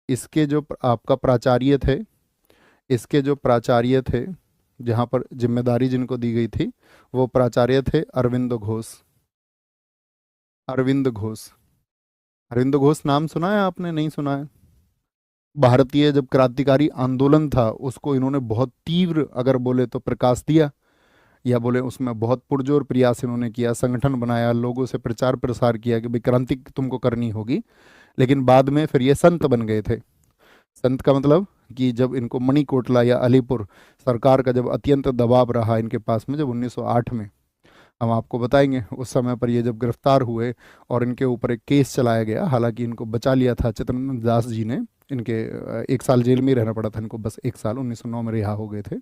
इसके जो आपका प्राचार्य थे, इसके जो प्राचार्य थे, जहाँ पर जिम्मेदारी जिनको दी गई थी, वो प्राचार्य थे अरविंद घोष। अरविंद घोष। अरविंद घोष नाम सुना है आपने? नहीं सुना है? भारतीय जब क्रांतिकारी आंदोलन था उसको इन्होंने बहुत तीव्र, अगर बोले तो प्रकाश दिया, या बोले उसमें बहुत पुरजोर प्रयास इन्होंने किया, संगठन बनाया, लोगों से प्रचार प्रसार किया कि भाई क्रांति तुमको करनी होगी। लेकिन बाद में फिर ये संत बन गए थे। संत का मतलब कि जब इनको मणिकोटला या अलीपुर सरकार का जब अत्यंत दबाव रहा इनके पास में, जब 1908 में, हम आपको बताएंगे उस समय पर ये जब गिरफ्तार हुए और इनके ऊपर एक केस चलाया गया, हालांकि इनको बचा लिया था चित्तरंजन दास जी ने। इनके 1 साल जेल में ही रहना पड़ा था इनको, बस 1 साल, 1909 में रिहा हो गए थे।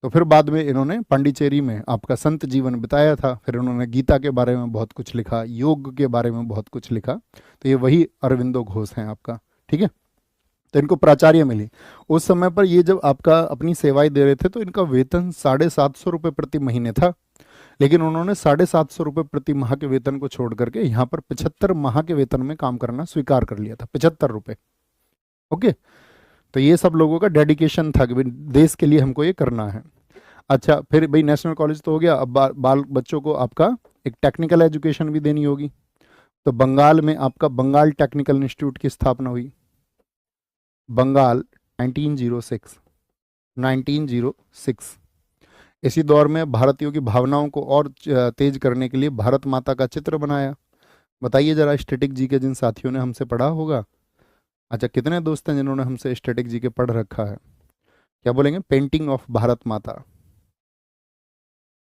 तो फिर बाद में इन्होंने पांडिचेरी में आपका संत जीवन बिताया था। फिर इन्होंने गीता के बारे में बहुत कुछ लिखा, योग के बारे में बहुत कुछ लिखा। तो ये वही अरविंदो घोष हैं आपका, ठीक है। तो इनको प्राचार्य मिली। उस समय पर ये जब आपका अपनी सेवाएं दे रहे थे तो इनका वेतन 750 रुपये प्रति महीने था। लेकिन उन्होंने 750 रुपये प्रति माह के वेतन को छोड़ करके यहाँ पर 75 माह के वेतन में काम करना स्वीकार कर लिया था। 75 रुपये। ओके। तो ये सब लोगों का डेडिकेशन था कि भाई देश के लिए हमको ये करना है। अच्छा, फिर भाई नेशनल कॉलेज तो हो गया, अब बाल बच्चों को आपका एक टेक्निकल एजुकेशन भी देनी होगी। तो बंगाल में आपका बंगाल टेक्निकल इंस्टीट्यूट की स्थापना हुई। बंगाल 1906। 1906। इसी दौर में भारतीयों की भावनाओं को और तेज करने के लिए भारत माता का चित्र बनाया। बताइए जरा, स्टैटिक जी के जिन साथियों ने हमसे पढ़ा होगा, अच्छा कितने दोस्त हैं जिन्होंने हमसे स्टैटिक जी के पढ़ रखा है? क्या बोलेंगे? पेंटिंग ऑफ भारत माता।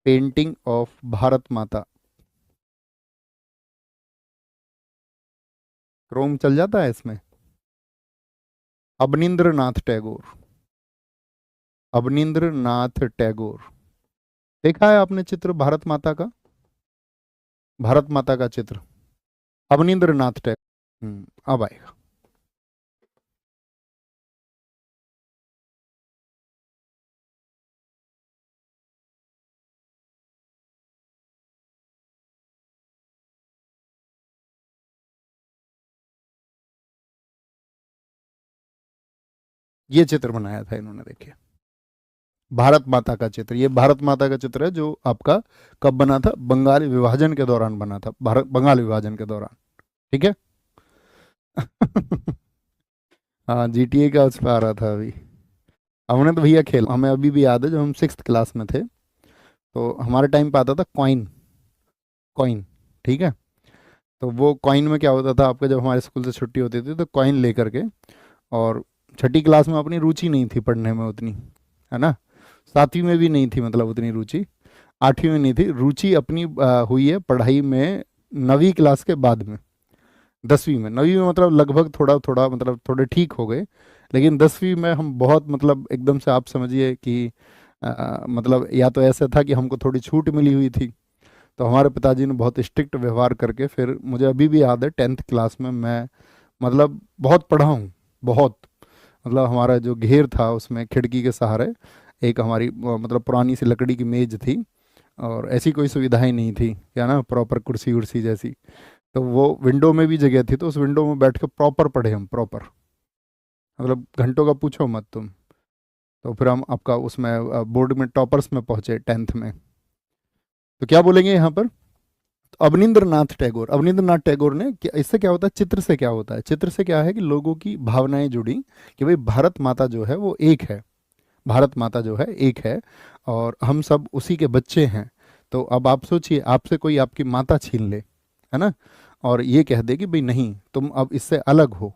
पेंटिंग ऑफ भारत माता। क्रोम चल जाता है इसमें। अवनींद्र नाथ टैगोर। अवनींद्र नाथ टैगोर। देखा है आपने चित्र भारत माता का? भारत माता का चित्र अवनींद्र नाथ टैगोर। अब आएगा। ये चित्र बनाया था इन्होंने, देखिए, भारत माता का चित्र। ये भारत माता का चित्र है जो आपका कब बना था? बंगाल विभाजन के दौरान बना था, भारत बंगाल विभाजन के दौरान, ठीक है। हाँ, जीटीए का उस पर आ रहा था अभी। हमने तो भैया खेल, हमें अभी भी याद है जब हम 6th क्लास में थे तो हमारे टाइम पे आता था कॉइन। कॉइन, ठीक है। तो वो कॉइन में क्या होता था, आपका जब हमारे स्कूल से छुट्टी होती थी तो कॉइन लेकर के, और छठी क्लास में अपनी रुचि नहीं थी पढ़ने में उतनी, है ना। 7वीं में भी नहीं थी, मतलब उतनी रुचि। 8वीं में नहीं थी रुचि अपनी, हुई है पढ़ाई में 9वीं क्लास के बाद में। 10वीं में, 9वीं में मतलब लगभग थोड़ा थोड़ा, मतलब थोड़े ठीक हो गए। लेकिन 10वीं में हम बहुत, मतलब एकदम से आप समझिए कि मतलब या तो ऐसा था कि हमको थोड़ी छूट मिली हुई थी, तो हमारे पिताजी ने बहुत स्ट्रिक्ट व्यवहार करके फिर, मुझे अभी भी याद है 10th क्लास में मैं मतलब बहुत पढ़ा हूँ, बहुत। मतलब हमारा जो घेर था उसमें खिड़की के सहारे एक हमारी मतलब पुरानी सी लकड़ी की मेज थी, और ऐसी कोई सुविधाएं नहीं थी क्या ना, प्रॉपर कुर्सी उर्सी जैसी। तो वो विंडो में भी जगह थी, तो उस विंडो में बैठ के प्रॉपर पढ़े हम, प्रॉपर, मतलब घंटों का पूछो मत तुम। तो फिर हम आपका उसमें बोर्ड में टॉपर्स में पहुंचे 10th में। तो क्या बोलेंगे यहाँ पर? तो अवनींद्र नाथ टैगोर, अवनींद्र नाथ टैगोर ने इससे क्या होता है, चित्र से क्या होता है? चित्र से क्या है कि लोगों की भावनाएं जुड़ी कि भाई भारत माता जो है वो एक है। भारत माता जो है एक है, और हम सब उसी के बच्चे हैं। तो अब आप सोचिए, आपसे कोई आपकी माता छीन ले, है ना, और ये कह दे कि भाई नहीं तुम अब इससे अलग हो,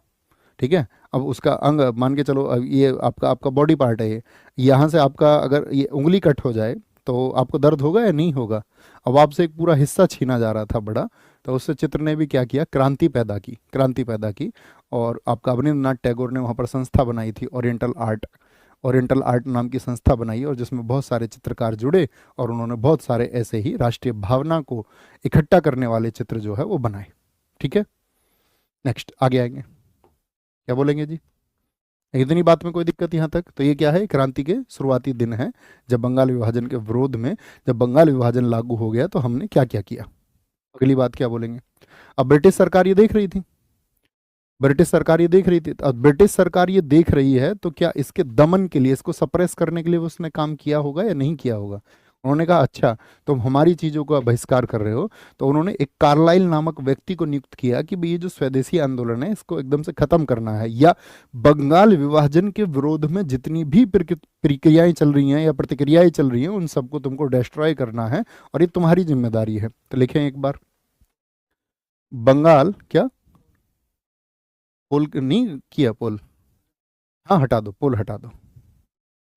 ठीक है। अब उसका अंग मान के चलो, अब ये आपका आपका बॉडी पार्ट है, ये यहाँ से आपका अगर ये उंगली कट हो जाए तो आपको दर्द होगा या नहीं होगा? अब आपसे एक पूरा हिस्सा छीना जा रहा था बड़ा। तो उससे चित्र ने भी क्या किया, क्रांति पैदा की, क्रांति पैदा की। और आपका अवनींद्र नाथ टैगोर ने वहाँ पर संस्था बनाई थी, ओरिएंटल आर्ट। ओरिएंटल आर्ट नाम की संस्था बनाई, और जिसमें बहुत सारे चित्रकार जुड़े, और उन्होंने बहुत सारे ऐसे ही राष्ट्रीय भावना को इकट्ठा करने वाले चित्र जो है वो बनाए, ठीक है। नेक्स्ट आगे आएंगे, क्या बोलेंगे जी? इतनी बात में कोई दिक्कत यहाँ तक? तो ये क्या है, क्रांति के शुरुआती दिन है, जब बंगाल विभाजन के विरोध में, जब बंगाल विभाजन लागू हो गया तो हमने क्या क्या किया। अगली बात क्या बोलेंगे? अब ब्रिटिश सरकार ये देख रही थी, ब्रिटिश सरकार ये देख रही थी। अब ब्रिटिश सरकार ये देख रही है तो क्या इसके दमन के लिए, इसको सप्रेस करने के लिए उसने काम किया होगा या नहीं किया होगा? उन्होंने कहा अच्छा तुम हमारी चीजों का बहिष्कार कर रहे हो, तो उन्होंने एक कार्लाइल नामक व्यक्ति को नियुक्त किया कि भाई ये जो स्वदेशी आंदोलन है इसको एकदम से खत्म करना है, या बंगाल विभाजन के विरोध में जितनी भी प्रक्रियाएं चल रही हैं या प्रतिक्रियाएं चल रही हैं उन सबको तुमको डिस्ट्रॉय करना है और ये तुम्हारी जिम्मेदारी है। तो लिखें एक बार, बंगाल क्या, पोल नहीं किया, पोल, हाँ हटा दो, पोल हटा दो।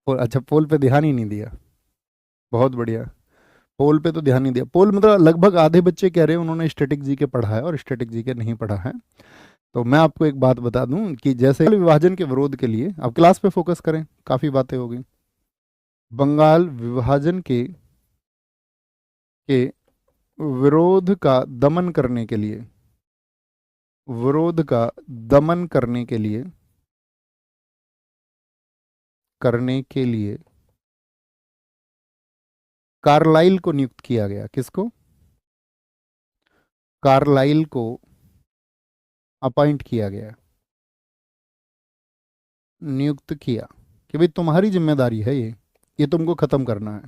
पोल, अच्छा पोल पे ध्यान ही नहीं दिया, बहुत बढ़िया। पोल पे तो ध्यान नहीं दिया। पोल मतलब लगभग आधे बच्चे कह रहे हैं उन्होंने स्टैटिक जीके पढ़ा है और स्टैटिक जीके नहीं पढ़ा है। तो मैं आपको एक बात बता दूं कि जैसे विभाजन के विरोध के लिए, अब क्लास पे फोकस करें, काफी बातें हो गई। बंगाल विभाजन के विरोध का दमन करने के लिए, विरोध का दमन करने के लिए कार्लाइल को नियुक्त किया गया। किसको? कार्लाइल को अपॉइंट किया गया, नियुक्त किया कि भाई तुम्हारी जिम्मेदारी है ये तुमको खत्म करना है,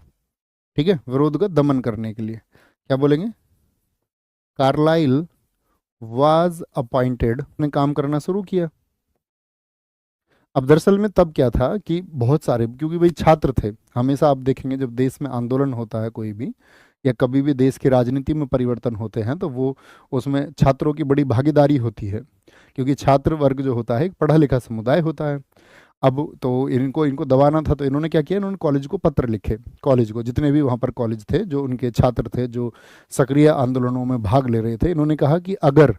ठीक है, विरोध का दमन करने के लिए। क्या बोलेंगे? कार्लाइल वाज अपॉइंटेड, ने काम करना शुरू किया। अब दरअसल में तब क्या था कि बहुत सारे, क्योंकि भाई छात्र थे, हमेशा आप देखेंगे जब देश में आंदोलन होता है कोई भी, या कभी भी देश की राजनीति में परिवर्तन होते हैं तो वो उसमें छात्रों की बड़ी भागीदारी होती है, क्योंकि छात्र वर्ग जो होता है एक पढ़ा लिखा समुदाय होता है। अब तो इनको इनको दबाना था, तो इन्होंने क्या किया, इन्होंने कॉलेज को पत्र लिखे, कॉलेज को, जितने भी वहाँ पर कॉलेज थे जो उनके छात्र थे जो सक्रिय आंदोलनों में भाग ले रहे थे, इन्होंने कहा कि अगर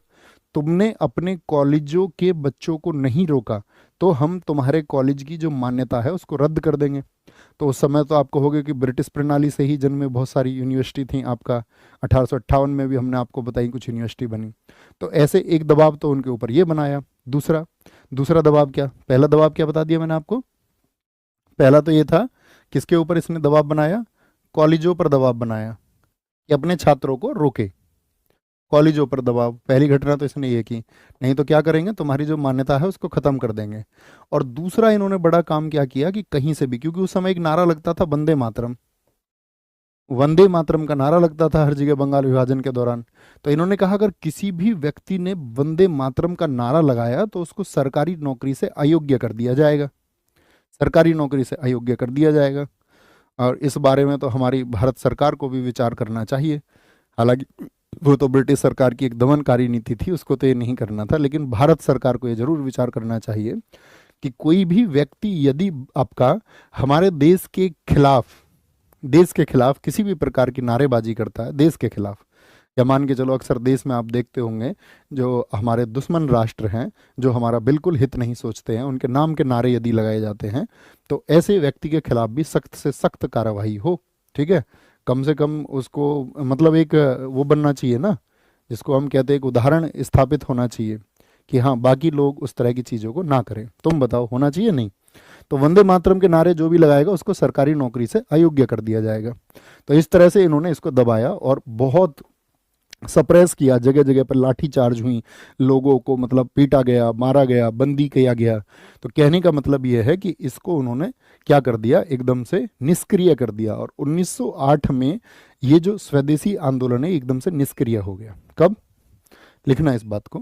तुमने अपने कॉलेजों के बच्चों को नहीं रोका तो हम तुम्हारे कॉलेज की जो मान्यता है उसको रद्द कर देंगे। तो उस समय तो आपको होगा कि ब्रिटिश प्रणाली से ही जन्मे बहुत सारी यूनिवर्सिटी थी, आपका 1858 में भी हमने आपको बताई कुछ यूनिवर्सिटी बनी। तो ऐसे एक दबाव तो उनके ऊपर ये बनाया। दूसरा दूसरा दबाव क्या, पहला दबाव क्या बता दिया मैंने आपको, पहला तो ये था किसके ऊपर इसने दबाव बनाया, कॉलेजों पर दबाव बनाया कि अपने छात्रों को रोके, कॉलेजों पर दबाव। पहली घटना तो इसने ये की, नहीं तो क्या करेंगे, तुम्हारी जो मान्यता है उसको खत्म कर देंगे। और दूसरा इन्होंने बड़ा काम क्या किया कि कहीं से भी, क्योंकि उस समय एक नारा लगता था वंदे मातरम, वंदे मातरम का नारा लगता था हर जगह बंगाल विभाजन के दौरान। तो इन्होंने कहा अगर किसी भी व्यक्ति ने वंदे मातरम का नारा लगाया तो उसको सरकारी नौकरी से अयोग्य कर दिया जाएगा, सरकारी नौकरी से अयोग्य कर दिया जाएगा। और इस बारे में तो हमारी भारत सरकार को भी विचार करना चाहिए। हालांकि वो तो ब्रिटिश सरकार की एक दमनकारी नीति थी, उसको तो ये नहीं करना था, लेकिन भारत सरकार को ये जरूर विचार करना चाहिए कि कोई भी व्यक्ति यदि आपका हमारे देश के खिलाफ किसी भी प्रकार की नारेबाजी करता है, देश के खिलाफ, या मान के चलो अक्सर देश में आप देखते होंगे जो हमारे दुश्मन राष्ट्र हैं, जो हमारा बिल्कुल हित नहीं सोचते हैं, उनके नाम के नारे यदि लगाए जाते हैं तो ऐसे व्यक्ति के खिलाफ भी सख्त से सख्त कार्रवाई हो, ठीक है। कम से कम उसको मतलब एक वो बनना चाहिए ना, जिसको हम कहते हैं एक उदाहरण स्थापित होना चाहिए कि हाँ बाकी लोग उस तरह की चीज़ों को ना करें। तुम बताओ होना चाहिए नहीं? तो वंदे मातरम के नारे जो भी लगाएगा उसको सरकारी नौकरी से अयोग्य कर दिया जाएगा। तो इस तरह से इन्होंने इसको दबाया और बहुत सप्रेस किया, जगह जगह पर लाठी चार्ज हुई, लोगों को मतलब पीटा गया, मारा गया, बंदी किया गया। तो कहने का मतलब यह है कि इसको उन्होंने क्या कर दिया, एकदम से निष्क्रिय कर दिया। और 1908 में ये जो स्वदेशी आंदोलन है एकदम से निष्क्रिय हो गया। कब? लिखना इस बात को,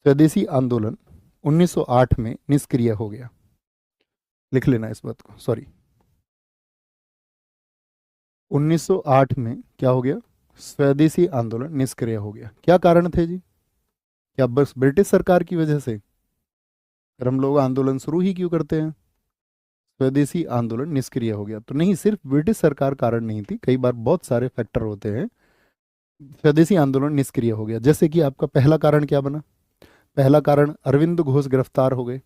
स्वदेशी आंदोलन 1908 में निष्क्रिय हो गया, लिख लेना इस बात को, सॉरी 1908 में क्या हो गया, स्वदेशी आंदोलन निष्क्रिय हो गया। क्या कारण थे जी? क्या बस ब्रिटिश सरकार की वजह से? फिर हम लोग आंदोलन शुरू ही क्यों करते हैं? स्वदेशी आंदोलन निष्क्रिय हो गया तो नहीं, सिर्फ ब्रिटिश सरकार कारण नहीं थी, कई बार बहुत सारे फैक्टर होते हैं। स्वदेशी आंदोलन निष्क्रिय हो गया, जैसे कि आपका पहला कारण क्या बना, पहला कारण अरविंद घोष गिरफ्तार हो गए।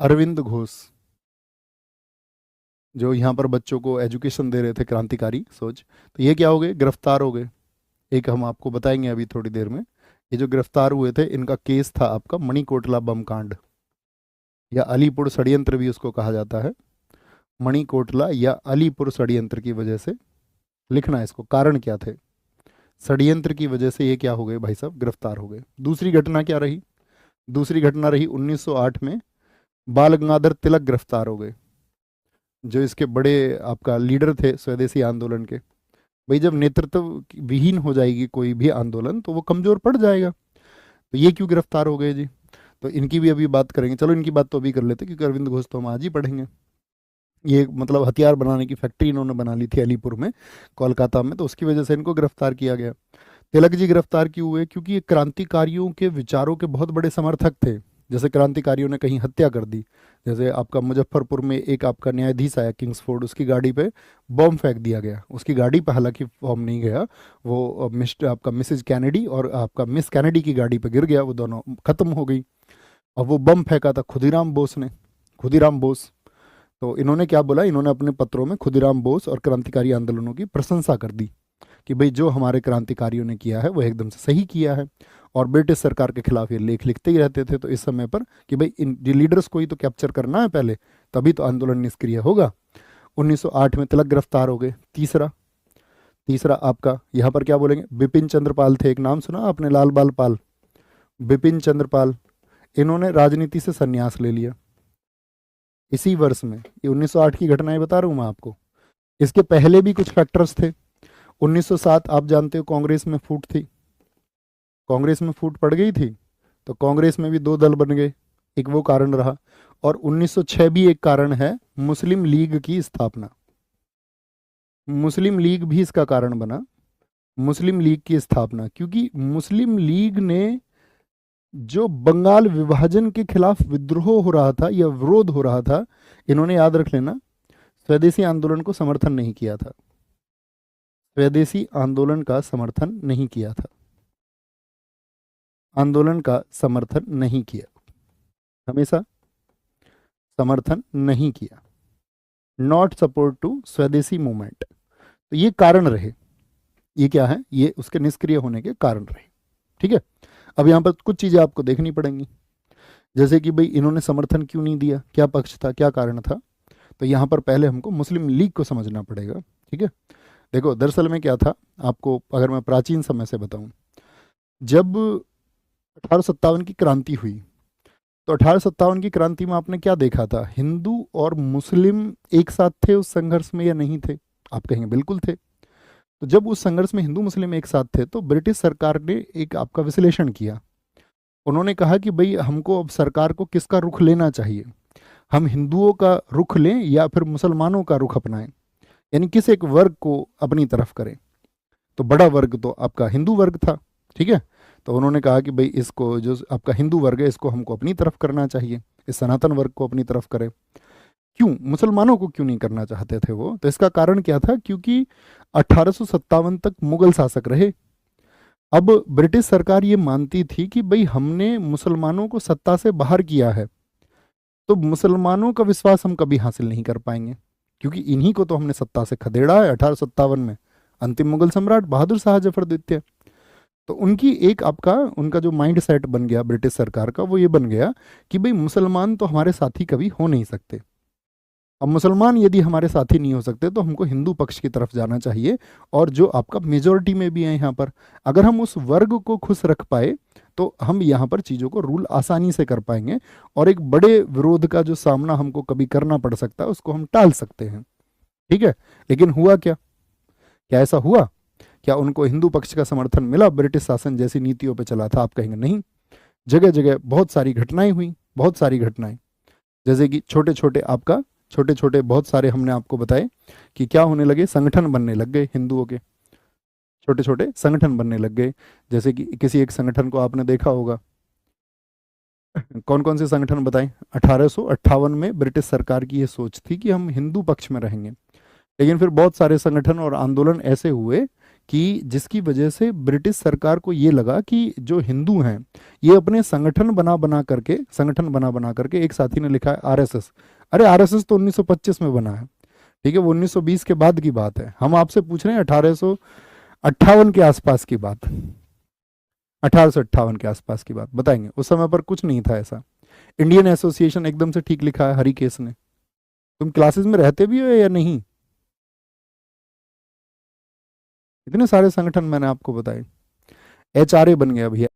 अरविंद घोष जो यहाँ पर बच्चों को एजुकेशन दे रहे थे, क्रांतिकारी सोच, तो ये क्या हो गए, गिरफ्तार हो गए। एक हम आपको बताएंगे अभी थोड़ी देर में। ये जो गिरफ्तार हुए थे इनका केस था आपका मणिकोटला बम कांड, या अलीपुर षड्यंत्र भी उसको कहा जाता है। मणिकोटला या अलीपुर षड्यंत्र की वजह से, लिखना है इसको, कारण क्या थे, षड्यंत्र की वजह से ये क्या हो गए भाई साहब, गिरफ्तार हो गए। दूसरी घटना क्या रही, दूसरी घटना रही 1908 में, बाल गंगाधर तिलक गिरफ्तार हो गए, जो इसके बड़े आपका लीडर थे स्वदेशी आंदोलन के। भाई जब नेतृत्व विहीन हो जाएगी कोई भी आंदोलन तो वो कमजोर पड़ जाएगा, तो ये क्यों गिरफ्तार हो गए जी? तो इनकी भी अभी बात करेंगे। चलो इनकी बात तो अभी कर लेते, क्योंकि अरविंद घोष तो हम आज ही पढ़ेंगे। ये मतलब हथियार बनाने की फैक्ट्री इन्होंने बना ली थी अलीपुर में, कोलकाता में, तो उसकी वजह से इनको गिरफ्तार किया गया। तिलक जी गिरफ्तार क्यों हुए? क्योंकि ये क्रांतिकारियों के विचारों के बहुत बड़े समर्थक थे। जैसे क्रांतिकारियों ने कहीं हत्या कर दी, जैसे आपका मुजफ्फरपुर में एक आपका न्यायाधीश आया किंग्सफोर्ड, उसकी गाड़ी पे बॉम्ब फेंक दिया गया। उसकी गाड़ी पे हालांकि बॉम्ब नहीं गया, वो मिस्टर आपका मिसेज कैनेडी और आपका मिस कैनेडी की गाड़ी पे गिर गया, वो दोनों खत्म हो गई। और वो बम फेंका था खुदीराम बोस ने, खुदीराम बोस। तो इन्होंने क्या बोला, इन्होंने अपने पत्रों में खुदीराम बोस और क्रांतिकारी आंदोलनों की प्रशंसा कर दी कि भाई जो हमारे क्रांतिकारियों ने किया है वो एकदम से सही किया है। और ब्रिटिश सरकार के खिलाफ ये लेख लिखते ही रहते थे। तो इस समय पर कि भाई इन लीडर्स को ही तो कैप्चर करना है पहले, तभी तो आंदोलन निष्क्रिय होगा। 1908 में तिलक गिरफ्तार हो गए। तीसरा तीसरा आपका यहाँ पर क्या बोलेंगे, बिपिन चंद्र पाल थे, एक नाम सुना आपने, लाल बाल पाल, बिपिन चंद्र पाल। इन्होंने राजनीति से संन्यास ले लिया इसी वर्ष में। ये 1908 की घटनाएं बता रहा हूँ मैं आपको। इसके पहले भी कुछ फैक्टर्स थे। 1907 आप जानते हो कांग्रेस में फूट थी, कांग्रेस में फूट पड़ गई थी, तो कांग्रेस में भी दो दल बन गए, एक वो कारण रहा। और 1906 भी एक कारण है, मुस्लिम लीग की स्थापना, मुस्लिम लीग भी इसका कारण बना, मुस्लिम लीग की स्थापना। क्योंकि मुस्लिम लीग ने जो बंगाल विभाजन के खिलाफ विद्रोह हो रहा था या विरोध हो रहा था, इन्होंने याद रख लेना, स्वदेशी आंदोलन को समर्थन नहीं किया था, स्वदेशी आंदोलन का समर्थन नहीं किया था, आंदोलन का समर्थन नहीं किया, हमेशा समर्थन नहीं किया, नॉट सपोर्ट टू स्वदेशी मूवमेंट। तो ये कारण रहे, ये क्या है, ये उसके निष्क्रिय होने के कारण रहे। ठीक है, अब यहाँ पर कुछ चीजें आपको देखनी पड़ेंगी, जैसे कि भाई इन्होंने समर्थन क्यों नहीं दिया, क्या पक्ष था, क्या कारण था। तो यहाँ पर पहले हमको मुस्लिम लीग को समझना पड़ेगा। ठीक है, देखो दरअसल में क्या था, आपको अगर मैं प्राचीन समय से बताऊं, जब 1857 की क्रांति हुई, तो 1857 की क्रांति में आपने क्या देखा था, हिंदू और मुस्लिम एक साथ थे उस संघर्ष में या नहीं थे? आप कहेंगे बिल्कुल थे। तो जब उस संघर्ष में हिंदू मुस्लिम एक साथ थे, तो ब्रिटिश सरकार ने एक आपका विश्लेषण किया। उन्होंने कहा कि भाई हमको अब सरकार को किसका रुख लेना चाहिए, हम हिंदुओं का रुख लें या फिर मुसलमानों का रुख अपनाएं, यानी किस एक वर्ग को अपनी तरफ करें। तो बड़ा वर्ग तो आपका हिंदू वर्ग था। ठीक है, तो उन्होंने कहा कि भाई इसको, जो आपका हिंदू वर्ग है, इसको हमको अपनी तरफ करना चाहिए, इस सनातन वर्ग को अपनी तरफ करें। क्यों मुसलमानों को क्यों नहीं करना चाहते थे वो? तो इसका कारण क्या था, क्योंकि 1857 तक मुगल शासक रहे। अब ब्रिटिश सरकार ये मानती थी कि भाई हमने मुसलमानों को सत्ता से बाहर किया है, तो मुसलमानों का विश्वास हम कभी हासिल नहीं कर पाएंगे, क्योंकि इन्हीं को तो हमने सत्ता से खदेड़ा है 1857 में, अंतिम मुगल सम्राट बहादुर शाह जफर द्वितीय। तो उनकी एक आपका, उनका जो माइंड सेट बन गया ब्रिटिश सरकार का, वो ये बन गया कि भाई मुसलमान तो हमारे साथी कभी हो नहीं सकते। अब मुसलमान यदि हमारे साथी नहीं हो सकते, तो हमको हिंदू पक्ष की तरफ जाना चाहिए, और जो आपका मेजोरिटी में भी है यहाँ पर, अगर हम उस वर्ग को खुश रख पाए तो हम यहाँ पर चीज़ों को रूल आसानी से कर पाएंगे, और एक बड़े विरोध का जो सामना हमको कभी करना पड़ सकता है उसको हम टाल सकते हैं। ठीक है, लेकिन हुआ क्या, क्या ऐसा हुआ? क्या उनको हिंदू पक्ष का समर्थन मिला? ब्रिटिश शासन जैसी नीतियों पर चला था? आप कहेंगे नहीं। जगह जगह बहुत सारी घटनाएं हुई, बहुत सारी घटनाएं, जैसे कि छोटे छोटे आपका, छोटे छोटे बहुत सारे हमने आपको बताए कि क्या होने लगे, संगठन बनने लग गए हिंदुओं के, छोटे छोटे संगठन बनने लग गए। जैसे कि किसी एक संगठन को आपने देखा होगा, कौन कौन से संगठन बताएं? 1858 में ब्रिटिश सरकार की ये सोच थी कि हम हिंदू पक्ष में रहेंगे, लेकिन फिर बहुत सारे संगठन और आंदोलन ऐसे हुए कि जिसकी वजह से ब्रिटिश सरकार को ये लगा कि जो हिंदू हैं ये अपने संगठन बना बना करके, संगठन बना बना करके, एक साथी ने लिखा है आरएसएस, अरे आरएसएस तो 1925 में बना है, ठीक है, वो 1920 के बाद की बात है। हम आपसे पूछ रहे हैं 1858 के आसपास की बात, 1858 के आसपास की बात बताएंगे। उस समय पर कुछ नहीं था ऐसा। इंडियन एसोसिएशन एकदम से ठीक लिखा है हरिकेश ने। तुम क्लासेस में रहते भी हो या नहीं? इतने सारे संगठन मैंने आपको बताए। एचआरए बन गया भैया,